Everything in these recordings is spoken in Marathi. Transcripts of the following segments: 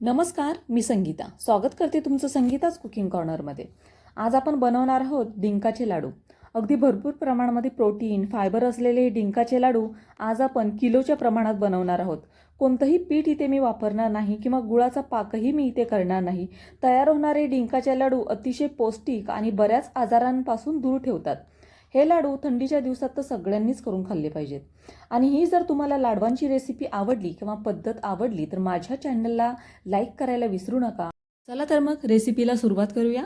नमस्कार, मी संगीता. स्वागत करते तुमचं संगीताच कुकिंग कॉर्नरमध्ये. आज आपण बनवणार आहोत डिंकाचे लाडू. अगदी भरपूर प्रमाणामध्ये प्रोटीन, फायबर असलेले हे डिंकाचे लाडू आज आपण किलोच्या प्रमाणात बनवणार आहोत. कोणतंही पीठ इथे मी वापरणार नाही किंवा गुळाचा पाकही मी इथे करणार नाही. तयार होणारे डिंकाचे लाडू अतिशय पौष्टिक आणि बऱ्याच आजारांपासून दूर ठेवतात. हे लाडू थंडीच्या दिवसात तर सगळ्यांनीच करून खाल्ले पाहिजेत. आणि ही जर तुम्हाला लाडवांची रेसिपी आवडली किंवा पद्धत आवडली तर माझ्या चॅनलला लाईक करायला विसरू नका. चला तर मग रेसिपीला सुरुवात करूया.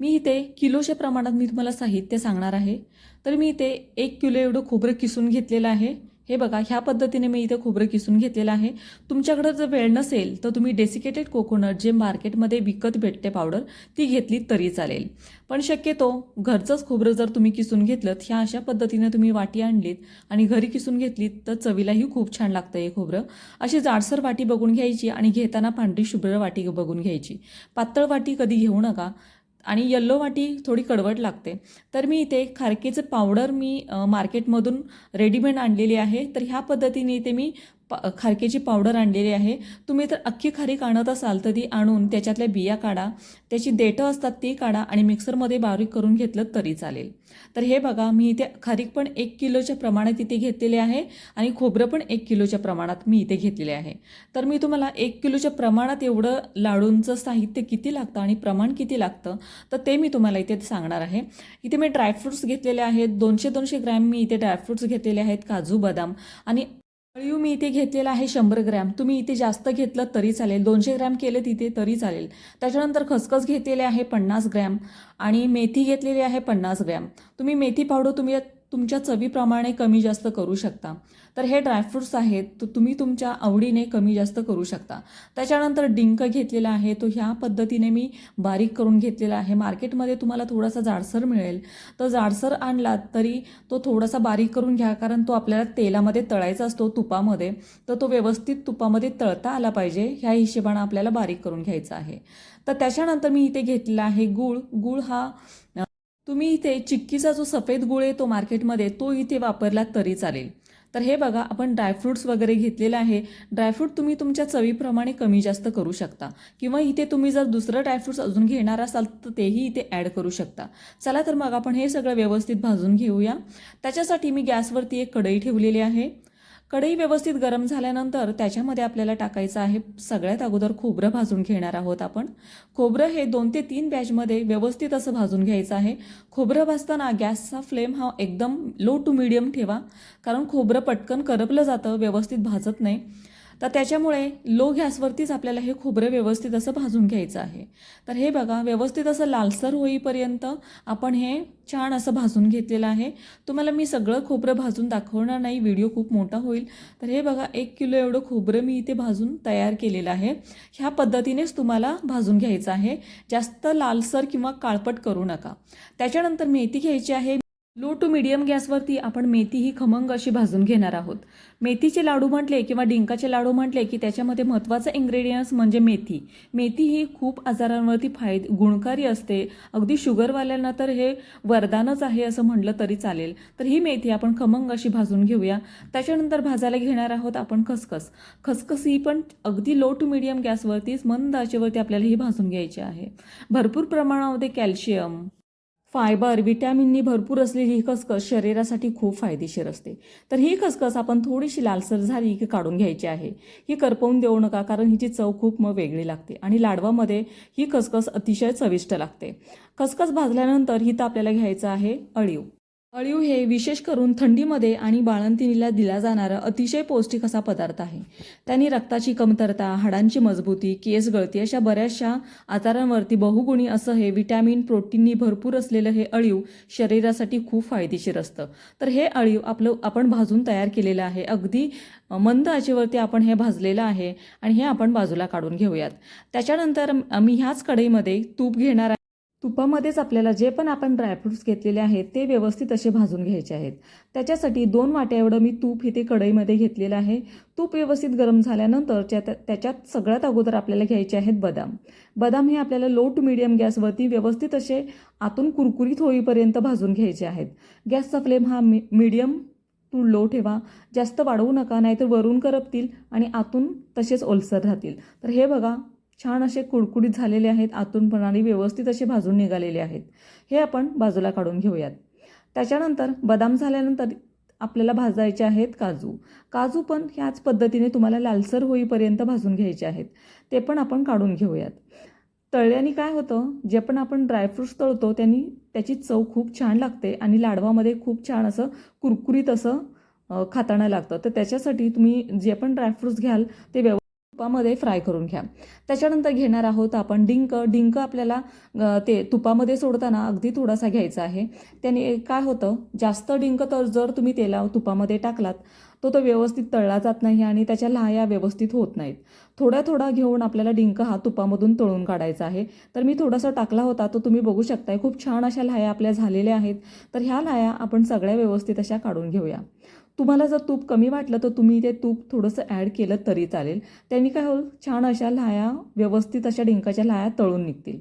मी इथे किलोच्या प्रमाणात मी तुम्हाला साहित्य सांगणार आहे. तर मी इथे 1 किलो एवढं खोबरं किसून घेतलेलं आहे. हे बघा, ह्या पद्धतीने मी इथे खोबरं किसून घेतलेलं आहे. तुमच्याकडे जर वेळ नसेल तर तुम्ही डेसिकेटेड कोकोनट जे मार्केटमध्ये विकत भेटते पावडर ती घेतली तरी चालेल. पण शक्यतो घरचंच खोबरं जर तुम्ही किसून घेतलं, ह्या अशा पद्धतीने तुम्ही वाटी आणलीत आणि घरी किसून घेतलीत तर चवीलाही खूप छान लागतं हे खोबरं. अशी जाडसर वाटी बघून घ्यायची आणि घेताना पांढरी शुभ्र वाटी बघून घ्यायची. पातळ वाटी कधी घेऊ नका. आणि येल्लो वाटी थोडी कडवट लागते. तर मी इथे खारकेचं पावडर मी मार्केटमधून रेडीमेड आणलेली आहे. तर ह्या पद्धतीने इथे मी खारकेची पावडर आणलेली आहे. तुम्ही तर अख्खी खारीक आणत असाल तर ती आणून त्याच्यातल्या बिया काढा, त्याची देठं असतात ती काढा आणि मिक्सरमध्ये बारीक करून घेतलं तरी चालेल. तर हे बघा, मी इथे खारीक पण 1 किलोच्या प्रमाणात इथे घेतलेले आहे आणि खोबरं पण 1 किलोच्या प्रमाणात मी इथे घेतलेले आहे. तर मी तुम्हाला 1 किलोच्या प्रमाणात एवढं लाडूंचं साहित्य किती लागतं आणि प्रमाण किती लागतं तर ते मी तुम्हाला इथे सांगणार आहे. इथे मी ड्रायफ्रूट्स घेतलेले आहेत. 200-200 ग्रॅम मी इथे ड्रायफ्रूट्स घेतलेले आहेत, काजू, बदाम. आणि अळीव मी इथे घेतलेला आहे 100 ग्रॅम. तुम्ही इथे जास्त घेतलं तरी चालेल, 200 ग्रॅम केलं तिथे तरी चालेल. त्याच्यानंतर खसखस घेतलेले आहे 50 ग्रॅम आणि मेथी घेतलेली आहे 50 ग्रॅम. तुम्ही मेथी पावडर तुमच्या चवीप्रमाणे कमी जास्त करू शकता. तर हे ड्रायफ्रूट्स आहेत, तर तुम्ही तुमच्या आवडीने कमी जास्त करू शकता. त्याच्यानंतर डिंक घेतलेला आहे, तो ह्या पद्धतीने मी बारीक करून घेतलेला आहे. मार्केटमध्ये तुम्हाला थोडासा जाडसर मिळेल, तर जाडसर आणलात तरी तो थोडासा बारीक करून घ्या, कारण तो आपल्याला तेलामध्ये तळायचा असतो, तुपामध्ये. तर तो व्यवस्थित तुपामध्ये तळता आला पाहिजे, ह्या हिशोबाने आपल्याला बारीक करून घ्यायचा आहे. तर त्याच्यानंतर मी इथे घेतलेला आहे गूळ. गूळ हा तुम्ही इथे चिक्कीचा जो सफेद गूळ येतो मार्केटमध्ये तो इथे वापरला तरी चालेल. तर हे बघा, आपण ड्रायफ्रूट्स वगैरे घेतलेलं आहे. ड्रायफ्रूट तुम्ही तुमच्या चवीप्रमाणे कमी जास्त करू शकता किंवा इथे तुम्ही जर दुसरं ड्रायफ्रूट्स अजून घेणार असाल तर तेही इथे ॲड करू शकता. चला तर मग आपण हे सगळं व्यवस्थित भाजून घेऊया. त्याच्यासाठी मी गॅसवरती एक कढई ठेवलेली आहे. कढई व्यवस्थित गरम झाल्यानंतर त्याच्यामध्ये आपल्याला टाकायचं आहे, सगळ्यात अगोदर खोबरं भाजून घेणार आहोत आपण. खोबरं हे 2 ते 3 बॅचमध्ये व्यवस्थित असं भाजून घ्यायचं आहे. खोबरं भाजताना गॅसचा फ्लेम हा एकदम लो टू मीडियम ठेवा, कारण खोबरं पटकन करपलं जातं, व्यवस्थित भाजत नाही. तर त्याच्यामुळे लो गॅसवरतीच आपल्याला हे खोबरं व्यवस्थित असं भाजून घ्यायचं आहे. तर हे बघा, व्यवस्थित असं लालसर होईपर्यंत आपण हे छान असं भाजून घेतलेलं आहे. तुम्हाला मी सगळं खोबरं भाजून दाखवणार नाही, व्हिडिओ खूप मोठा होईल. तर हे बघा, 1 किलो एवढं खोबरं मी इथे भाजून तयार केलेलं आहे. ह्या पद्धतीनेच तुम्हाला भाजून घ्यायचं आहे, जास्त लालसर किंवा काळपट करू नका. त्याच्यानंतर मेथी घ्यायची आहे. लो टू मीडियम गॅसवरती आपण मेथी ही खमंग अशी भाजून घेणार आहोत. मेथीचे लाडू म्हटले किंवा डिंकाचे लाडू म्हटले की त्याच्यामध्ये महत्त्वाचं इन्ग्रेडियंट्स म्हणजे मेथी. मेथी ही खूप आजारांवरती गुणकारी असते. अगदी शुगरवाल्यांना तर हे वरदानच आहे असं म्हटलं तरी चालेल. तर ही मेथी आपण खमंग अशी भाजून घेऊया. त्याच्यानंतर भाजायला घेणार आहोत आपण खसखस. खसखस ही पण अगदी लो टू मीडियम गॅसवरतीच मंद आचेवरती आपल्याला ही भाजून घ्यायची आहे. भरपूर प्रमाणामध्ये कॅल्शियम, फायबर, विटॅमिननी भरपूर असलेली ही खसखस शरीरासाठी खूप फायदेशीर असते. तर ही खसखस आपण थोडीशी लालसर झाली की काढून घ्यायची आहे. ही करपवून देऊ नका, कारण हिची चव खूप वेगळी लागते आणि लाडवामध्ये ही खसखस अतिशय चविष्ट लागते. खसखस भाजल्यानंतर हिथं आपल्याला घ्यायचं आहे अळीव. अळीव हे विशेष करून थंडीमध्ये आणि बाळंतिणीला दिला जाणारा अतिशय पौष्टिक असा पदार्थ आहे. त्यांनी रक्ताची कमतरता, हाडांची मजबूती, केस गळती अशा बऱ्याचशा आजारांवरती बहुगुणी असं हे विटॅमिन, प्रोटीननी भरपूर असलेलं हे अळीव शरीरासाठी खूप फायदेशीर असतं. तर हे अळीव आपण भाजून तयार केलेलं आहे. अगदी मंद आचेवरती आपण हे भाजलेलं आहे आणि हे आपण बाजूला काढून घेऊयात. त्याच्यानंतर मी ह्याच कढईमध्ये तूप घेणार आहे. तुपामध्येच आपल्याला जे पण आपण ड्रायफ्रूट्स घेतलेले आहेत ते व्यवस्थित असे भाजून घ्यायचे आहेत. त्याच्यासाठी 2 वाट्या एवढं मी तूप इथे कढईमध्ये घेतलेलं आहे. तूप व्यवस्थित गरम झाल्यानंतर त्याच्यात सगळ्यात अगोदर आपल्याला घ्यायचे आहेत बदाम. बदाम हे आपल्याला लो टू मीडियम गॅसवरती व्यवस्थित असे आतून कुरकुरीत होईपर्यंत भाजून घ्यायचे आहेत. गॅसचा फ्लेम हा मीडियम टू लो ठेवा, जास्त वाढवू नका, नाहीतर वरून करपतील आणि आतून तसेच ओलसर राहतील. तर हे बघा छान असे कुडकुडीत झालेले आहेत, आतून पण आणि व्यवस्थित असे भाजून निघालेले आहेत. हे आपण बाजूला काढून घेऊयात. त्याच्यानंतर बदाम झाल्यानंतर आपल्याला भाजायचे आहेत काजू. काजू पण ह्याच पद्धतीने तुम्हाला लालसर होईपर्यंत भाजून घ्यायचे आहेत. ते पण आपण काढून घेऊयात. तळल्याने काय होतं, जे पण आपण ड्रायफ्रूट्स तळतो त्यांनी त्याची चव खूप छान लागते आणि लाडवामध्ये खूप छान असं कुरकुरीत असं खाताना लागतं. तर त्याच्यासाठी तुम्ही जे पण ड्रायफ्रूट्स घ्याल ते तुपामध्ये फ्राय करून घ्या. त्याच्यानंतर घेणार आहोत आपण डिंक. डिंक आपल्याला ते तुपामध्ये सोडताना अगदी थोडासा घ्यायचा आहे. त्याने काय होतं, जास्त डिंक तर जर तुम्ही तुपामध्ये टाकलात तो व्यवस्थित तळला जात नाही आणि त्याच्या लाह्या व्यवस्थित होत नाहीत. थोडा थोडा घेऊन आपल्याला डिंक हा तुपामधून तळून काढायचा आहे. तर मी थोडासा टाकला होता, तो तुम्ही बघू शकताय. खूप छान अशा लाह्या आपल्या झालेल्या आहेत. तर ह्या लाह्या आपण सगळ्या व्यवस्थित अशा काढून घेऊया. तुम्हाला जर तूप कमी वाटलं तर तुम्ही ते तूप थोडंसं ॲड केलं तरी चालेल. त्यांनी काय होईल, छान अशा लाह्या व्यवस्थित अशा डिंकाच्या लाह्या तळून निघतील,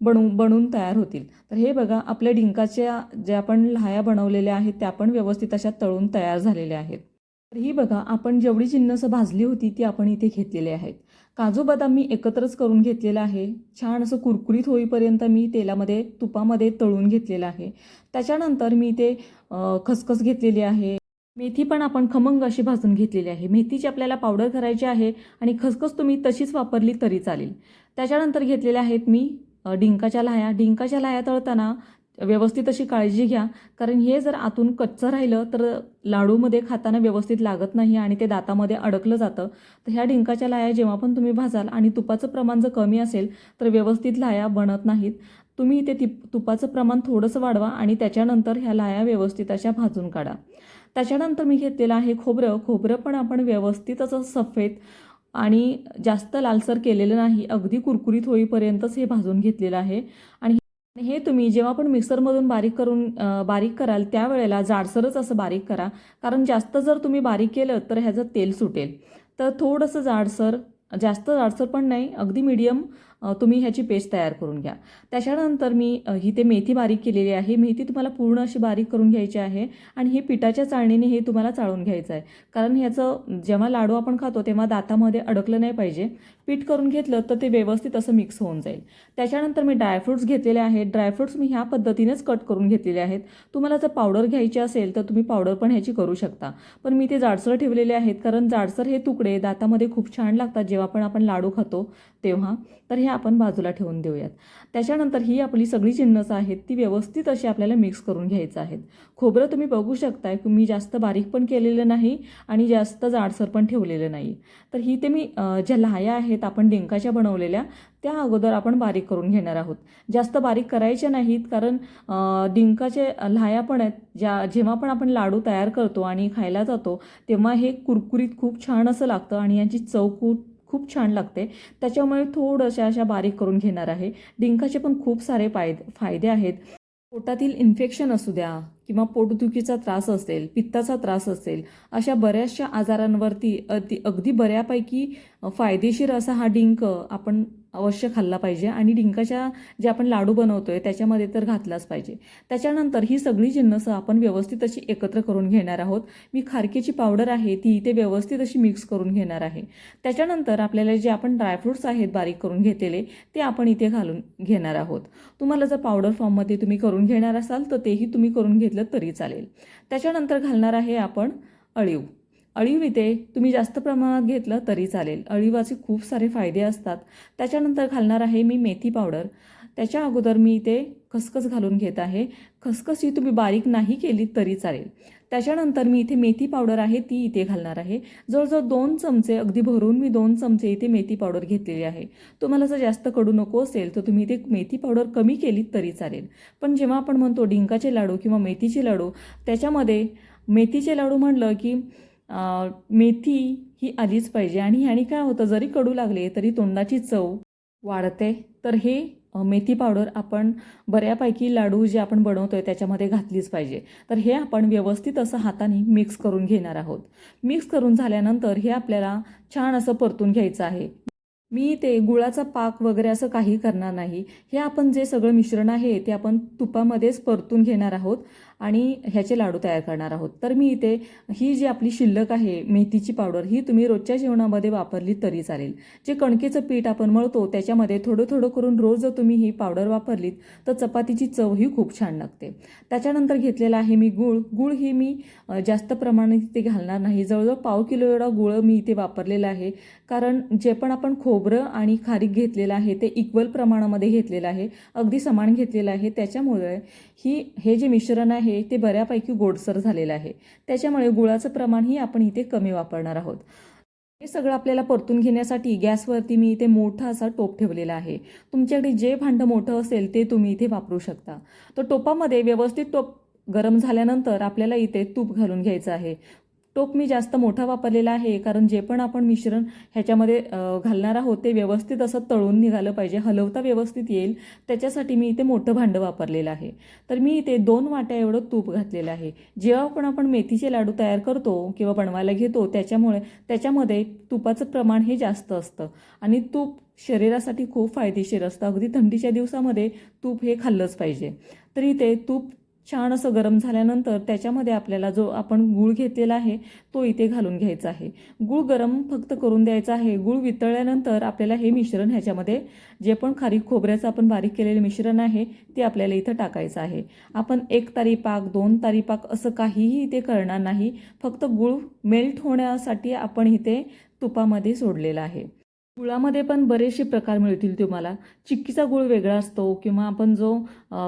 बनून तयार होतील. तर हे बघा आपल्या डिंकाच्या ज्या आपण लाह्या बनवलेल्या आहेत त्या पण व्यवस्थित अशा तळून तयार झालेल्या आहेत. तर ही बघा आपण जेवढी जिन्नस भाजली होती ती आपण इथे घेतलेली आहेत. काजू बदाम मी एकत्रच करून घेतलेला आहे. छान असं कुरकुरीत होईपर्यंत मी तुपामध्ये तळून घेतलेलं आहे. त्याच्यानंतर मी ते खसखस घेतलेली आहे. मेथी पण आपण खमंग अशी भाजून घेतलेली आहे. मेथीची आपल्याला पावडर करायची आहे आणि खसखस तुम्ही तशीच वापरली तरी चालेल. त्याच्यानंतर घेतलेल्या आहेत मी डिंकाच्या लाह्या. डिंकाच्या लाह्या तळताना व्यवस्थित अशी काळजी घ्या, कारण हे जर आतून कच्चं राहिलं तर लाडूमध्ये खाताना व्यवस्थित लागत नाही आणि ते दातामध्ये अडकलं जातं. तर ह्या डिंकाच्या लाह्या जेव्हा पण तुम्ही भाजाल आणि तुपाचं प्रमाण जर कमी असेल तर व्यवस्थित लाह्या बनत नाहीत. तुम्ही ते तुपाचं प्रमाण थोडंसं वाढवा आणि त्याच्यानंतर ह्या लाह्या व्यवस्थित अशा भाजून काढा. त्याच्यानंतर मी घेतलेलं आहे खोबरं. खोबरं पण आपण व्यवस्थित असं सफेद आणि जास्त लालसर केलेलं नाही, अगदी कुरकुरीत होईपर्यंतच हे भाजून घेतलेलं आहे. आणि हे तुम्ही जेव्हा पण मिक्सरमधून बारीक कराल त्यावेळेला जाडसरच असं बारीक करा, कारण जास्त जर तुम्ही बारीक केलं तर ह्याचं तेल सुटेल. तर थोडंसं जास्त जाडसर पण नाही, अगदी मीडियम तुम्ही ह्याची पेस्ट तयार करून घ्या. त्याच्यानंतर मी ते मेथी बारीक केलेली आहे. मेथी तुम्हाला पूर्ण अशी बारीक करून घ्यायची आहे आणि हे पिठाच्या चाळणीने हे तुम्हाला चाळून घ्यायचं आहे, कारण ह्याचं जेव्हा लाडू आपण खातो तेव्हा दातामध्ये अडकलं नाही पाहिजे. पीठ करून घेतलं तर ते व्यवस्थित असं मिक्स होऊन जाईल. त्याच्यानंतर मी ड्रायफ्रूट्स घेतलेले आहेत. ड्रायफ्रूट्स मी ह्या पद्धतीनेच कट करून घेतलेले आहेत. तुम्हाला जर पावडर घ्यायची असेल तर तुम्ही पावडर पण ह्याची करू शकता, पण मी ते जाडसर ठेवलेले आहेत, कारण जाडसर हे तुकडे दातामध्ये खूप छान लागतात जेव्हा पण आपण लाडू खातो तेव्हा. तर हे आपण बाजूला ठेवून देऊयात. त्याच्यानंतर ही आपली सगळी जिन्नस आहेत ती व्यवस्थित अशी आपल्याला मिक्स करून घ्यायचं आहेत. खोबरं तुम्ही बघू शकताय की मी जास्त बारीक पण केलेलं नाही आणि जास्त जाडसर पण ठेवलेलं नाही. तर ते मी ज्या लाह्या आहेत आपण डिंकाच्या बनवलेल्या त्या अगोदर आपण बारीक करून घेणार आहोत. जास्त बारीक करायच्या नाहीत, कारण डिंकाचे लाह्या पण आहेत जेव्हा पण आपण लाडू तयार करतो आणि खायला जातो तेव्हा हे कुरकुरीत खूप छान असं लागतं आणि यांची चव खूप छान लागते. त्याच्यामुळे थोडंशा अशा बारीक करून घेणार आहे. डिंकाचे पण खूप सारे फायदे आहेत. पोटातील इन्फेक्शन असू द्या किंवा पोटदुखीचा त्रास असेल, पित्ताचा त्रास असेल, अशा बऱ्याचशा आजारांवरती अगदी बऱ्यापैकी फायदेशीर असा हा डिंक आपण अवश्य खाल्ला पाहिजे आणि डिंकाच्या जे आपण लाडू बनवतोय त्याच्यामध्ये तर घातलाच पाहिजे. त्याच्यानंतर ही सगळी जिन्नस आपण व्यवस्थित अशी एकत्र करून घेणार आहोत. मी खारकेची पावडर आहे ती इथे व्यवस्थित अशी मिक्स करून घेणार आहे. त्याच्यानंतर आपल्याला जे आपण ड्रायफ्रूट्स आहेत बारीक करून घेतलेले ते आपण इथे घालून घेणार आहोत. तुम्हाला जर पावडर फॉर्ममध्ये तुम्ही करून घेणार असाल तर तेही तुम्ही करून घेतलं तरी चालेल. त्याच्यानंतर घालणार आहे आपण अळीव. अळीव इथे तुम्ही जास्त प्रमाणात घेतलं तरी चालेल, अळीवाचे खूप सारे फायदे असतात. त्याच्यानंतर घालणार आहे मी मेथी पावडर. त्याच्या अगोदर मी इथे खसखस घालून घेत आहे. खसखस ही तुम्ही बारीक नाही केली तरी चालेल. त्याच्यानंतर मी इथे मेथी पावडर आहे ती इथे घालणार आहे. जवळजवळ 2 चमचे अगदी भरून मी 2 चमचे इथे मेथी पावडर घेतलेली आहे. तुम्हाला जर जास्त कडू नको असेल तर तुम्ही इथे मेथी पावडर कमी केली तरी चालेल. पण जेव्हा आपण म्हणतो डिंकाचे लाडू किंवा मेथीचे लाडू, त्याच्यामध्ये मेथीचे लाडू म्हणलं की मेथी ही आलीच पाहिजे आणि ह्याने काय होतं, जरी कडू लागले तरी तोंडाची चव वाढते. तर हे मेथी पावडर आपण बऱ्यापैकी लाडू जे आपण बनवतोय त्याच्यामध्ये घातलीच पाहिजे. तर हे आपण व्यवस्थित असं हाताने मिक्स करून घेणार आहोत. मिक्स करून झाल्यानंतर हे आपल्याला छान असं परतून घ्यायचं आहे. मी ते गुळाचा पाक वगैरे असं काही करणार नाही. हे आपण जे सगळं मिश्रण आहे ते आपण तुपामध्येच परतून घेणार आहोत आणि ह्याचे लाडू तयार करणार आहोत. तर मी इथे ही जी आपली शिल्लक आहे मेथीची पावडर ही तुम्ही रोजच्या जेवणामध्ये वापरली तरी चालेल. जे कणकेचं पीठ आपण मळतो त्याच्यामध्ये थोडं थोडं करून रोज जर तुम्ही ही पावडर वापरलीत तर चपातीची चवही खूप छान लागते. त्याच्यानंतर घेतलेला आहे मी गूळ ही मी जास्त प्रमाणात इथे घालणार नाही. जवळजवळ पाव किलो एवढा गूळ मी इथे वापरलेला आहे. कारण जे पण आपण खोबरं आणि खारीक घेतलेलं आहे ते इक्वल प्रमाणामध्ये घेतलेलं आहे, अगदी समान घेतलेलं आहे. त्याच्यामुळे हे जे मिश्रण आहे ते बऱ्यापैकी गोडसर झालेलं आहे. त्याच्यामुळे गुळाचं प्रमाणही आपण इथे कमी वापरणार आहोत. हे सगळं आपल्याला परतून घेण्यासाठी गॅसवरती मी इथे मोठा असा टोप ठेवलेला आहे. तुमच्याकडे जे भांडं मोठं असेल ते तुम्ही इथे वापरू शकता. तर टोपामध्ये व्यवस्थित टोप गरम झाल्यानंतर आपल्याला इथे तूप घालून घ्यायचं आहे. टोप मी जास्त मोठा वापरलेला आहे कारण जे पण आपण मिश्रण ह्याच्यामध्ये घालणार आहोत ते व्यवस्थित असं तळून निघालं पाहिजे, हलवता व्यवस्थित येईल, त्याच्यासाठी मी इथे मोठं भांडं वापरलेलं आहे. तर मी इथे 2 वाट्या एवढं तूप घातलेलं आहे. जेव्हा पण आपण मेथीचे लाडू तयार करतो किंवा बनवायला घेतो त्याच्यामध्ये तुपाचं प्रमाण हे जास्त असतं आणि तूप शरीरासाठी खूप फायदेशीर असतं. अगदी थंडीच्या दिवसामध्ये तूप हे खाल्लंच पाहिजे. तर इथे तूप छान असं गरम झाल्यानंतर त्याच्यामध्ये आपल्याला जो आपण गूळ घेतलेला आहे तो इथे घालून घ्यायचा आहे. गूळ गरम फक्त करून द्यायचा आहे. गूळ वितळल्यानंतर आपल्याला हे मिश्रण ह्याच्यामध्ये जे पण खारीक खोबऱ्याचं आपण बारीक केलेलं मिश्रण आहे ते आपल्याला इथं टाकायचं आहे. आपण 1 तारी पाक 2 तारी पाक असं काहीही इथे करणार नाही. फक्त गूळ मेल्ट होण्यासाठी आपण इथे तुपामध्ये सोडलेलं आहे. गुळामध्ये पण बरेचसे प्रकार मिळतील तुम्हाला. चिक्कीचा गूळ वेगळा असतो किंवा आपण जो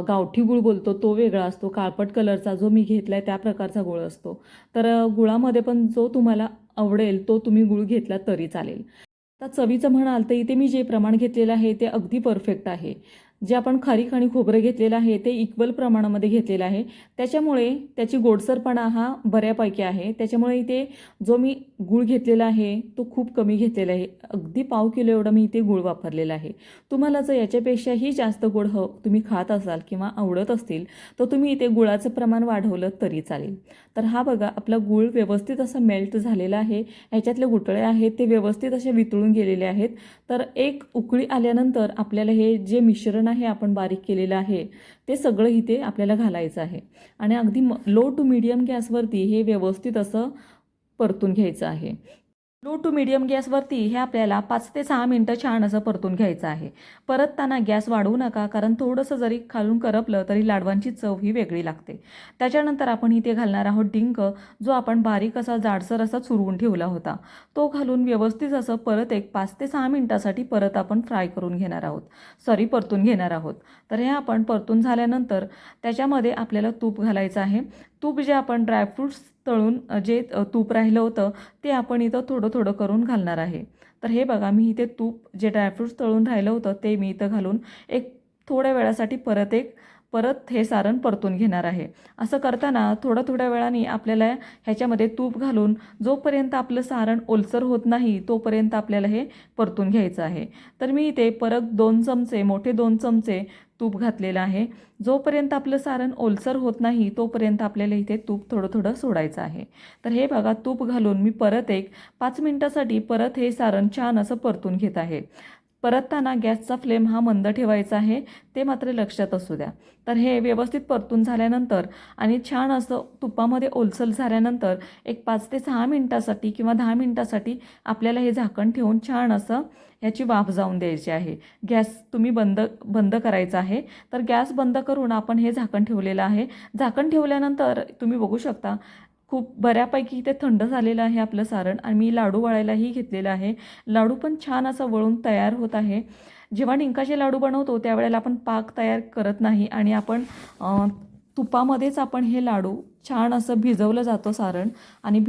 गावठी गूळ बोलतो तो वेगळा असतो. काळपट कलरचा जो मी घेतला आहे त्या प्रकारचा गूळ असतो. तर गुळामध्ये पण जो तुम्हाला आवडेल तो तुम्ही गूळ घेतला तरी चालेल. आता चवीचं म्हणाल तर इथे मी जे प्रमाण घेतलेलं आहे ते अगदी परफेक्ट आहे. जे आपण खारीक आणि खोबरं घेतलेलं आहे ते इक्वल प्रमाणामध्ये घेतलेलं आहे. त्याच्यामुळे त्याची गोडसरपणा हा बऱ्यापैकी आहे. त्याच्यामुळे इथे जो मी गूळ घेतलेला आहे तो खूप कमी घेतलेला आहे. अगदी पाव किलो एवढा मी इथे गूळ वापरलेला आहे. तुम्हाला जर याच्यापेक्षाही जास्त गोड तुम्ही खात असाल किंवा आवडत असतील तर तुम्ही इथे गुळाचं प्रमाण वाढवलं तरी चालेल. तर हा बघा आपला गूळ व्यवस्थित असं मेल्ट झालेला आहे. ह्याच्यातले गुठळे आहेत ते व्यवस्थित असे वितळून गेलेले आहेत. तर एक उकळी आल्यानंतर आपल्याला हे जे मिश्रण आहे आपण बारीक केलेलं आहे ते सगळं इथे आपल्याला घालायचं आहे आणि अगदी लो टू मीडियम गॅसवरती हे व्यवस्थित असं परतून घ्यायचं आहे. लो टू मीडियम गॅसवरती हे आपल्याला 5 ते 6 मिनटं छान असं परतून घ्यायचं आहे. परतताना गॅस वाढवू नका कारण थोडंसं जरी खालून करपलं तरी लाडवांची चव ही वेगळी लागते. त्याच्यानंतर आपण इथे घालणार आहोत डिंक, जो आपण बारीक असा जाडसर असा चुरवून ठेवला होता तो घालून व्यवस्थित असं परत एक 5 ते 6 मिनटासाठी परत आपण परतून घेणार आहोत. तर हे आपण परतून झाल्यानंतर त्याच्यामध्ये आपल्याला तूप घालायचं आहे. तूप जे आपण ड्रायफ्रूट्स तळून जे तूप राहिलं होतं ते आपण इथं थोडं थोडं करून घालणार आहे. तर हे बघा मी इथे तूप जे ड्रायफ्रूट्स तळून राहिलं होतं ते मी इथं घालून एक थोड्या वेळासाठी परत हे सारण परतून घेणार आहे. असं करताना थोड्या वेळाने आपल्याला ह्याच्यामध्ये तूप घालून जोपर्यंत आपलं सारण ओलसर होत नाही तोपर्यंत आपल्याला हे परतून घ्यायचं आहे. तर मी इथे परत 2 चमचे मोठे 2 चमचे तूप घातलेलं आहे. जोपर्यंत आपलं सारण ओलसर होत नाही तोपर्यंत आपल्याला इथे तूप थोडं थोडं सोडायचं आहे. तर हे बघा तूप घालून मी परत एक 5 मिनटासाठी परत हे सारण छान असं परतून घेत आहे. परतताना गॅसचा फ्लेम हा मंद ठेवायचा आहे, ते मात्र लक्षात असू द्या. तर हे व्यवस्थित परतून झाल्यानंतर आणि छान असं तुपामध्ये ओलसर झाल्यानंतर एक 5 ते 6 मिनटासाठी किंवा 10 मिनटासाठी आपल्याला हे झाकण ठेवून छान असं ह्याची वाफ जाऊन द्यायची आहे. गॅस तुम्ही बंद करायचा आहे. तर गॅस बंद करून आपण हे झाकण ठेवलेलं आहे. झाकण ठेवल्यानंतर तुम्ही बघू शकता खूप बऱ्यापैकी इथे थंड झालेलं आहे आपलं सारण आणि मी लाडू वळायलाही घेतलेलं आहे. लाडू पण छान असं वळून तयार होत आहे. जेव्हा डिंकाचे लाडू बनवतो त्यावेळेला आपण पाक तयार करत नाही आणि आपण तुपामध्येच आपण हे लाडू छान असं भिजवलं जातं सारण आणि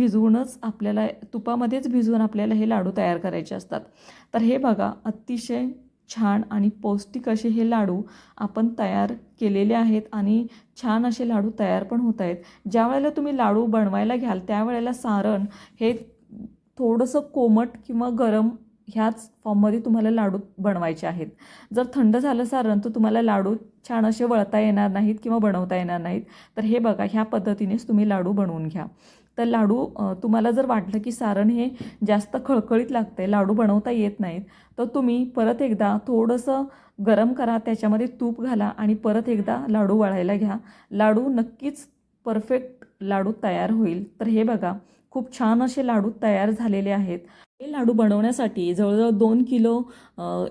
तुपामध्येच भिजवून आपल्याला हे लाडू तयार करायचे असतात. तर हे बघा अतिशय छान आणि पौष्टिक असे हे लाडू आपण तयार केलेले आहेत आणि छान असे लाडू तयार पण होत आहेत. ज्या वेळेला तुम्ही लाडू बनवायला घ्याल त्यावेळेला सारण हे थोडंसं कोमट किंवा गरम ह्याच फॉर्ममध्ये तुम्हाला लाडू बनवायचे आहेत. जर थंड झालं सारण तर तुम्हाला लाडू छान असे वळता येणार नाहीत किंवा बनवता येणार नाहीत. तर हे बघा ह्या पद्धतीनेच तुम्ही लाडू बनवून घ्या. तर लाडू तुम्हाला जर वाटलं की सारण हे जास्त खळखळीत लागतंय, लाडू बनवता येत नाहीत, तर तुम्ही परत एकदा थोडंसं गरम करा, त्याच्यामध्ये तूप घाला आणि परत एकदा लाडू वळायला घ्या. लाडू नक्कीच परफेक्ट लाडू तयार होईल. तर हे बघा, खूप छान असे लाडू तयार झालेले आहेत. हे लाडू बनवण्यासाठी जवळजवळ 2 किलो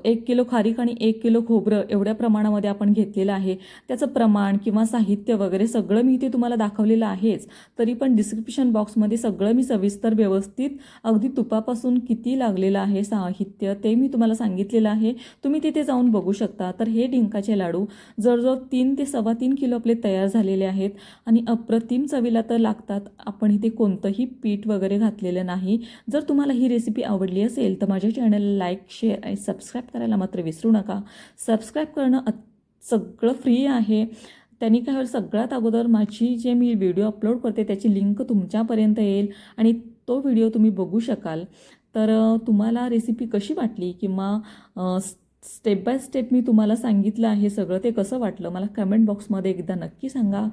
1 किलो खारीक आणि 1 किलो खोबरं एवढ्या प्रमाणामध्ये आपण घेतलेलं आहे. त्याचं प्रमाण किंवा साहित्य वगैरे सगळं मी इथे तुम्हाला दाखवलेलं आहेच. तरी पण डिस्क्रिप्शन बॉक्समध्ये सगळं मी सविस्तर व्यवस्थित अगदी तुपापासून किती लागलेलं आहे साहित्य ते मी तुम्हाला सांगितलेलं आहे. तुम्ही तिथे जाऊन बघू शकता. तर हे डिंकाचे लाडू जवळजवळ 3 ते 3.25 किलो आपले तयार झालेले आहेत आणि अप्रतिम चवीला तर लागतात. आपण इथे कोणतंही पीठ वगैरे घातलेलं नाही. जर तुम्हाला ही रेसिपी आवडली असेल तर माझ्या चॅनलला लाईक, शेअर आणि सबस्क्राईब करायला मात्र विसरू नका. सबस्क्राईब करणं सगळं फ्री आहे. त्यांनी काय होईल, सगळ्यात अगोदर माझी जे मी व्हिडिओ अपलोड करते त्याची लिंक तुमच्यापर्यंत येईल आणि तो व्हिडिओ तुम्ही बघू शकाल. तर तुम्हाला रेसिपी कशी वाटली किंवा स्टेप बाय स्टेप मी तुम्हाला सांगितलं आहे सगळं, ते कसं वाटलं मला कमेंट बॉक्समध्ये एकदा नक्की सांगा.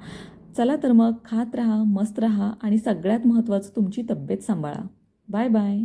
चला तर मग खात राहा, मस्त राहा आणि सगळ्यात महत्त्वाचं तुमची तब्येत सांभाळा. Bye bye.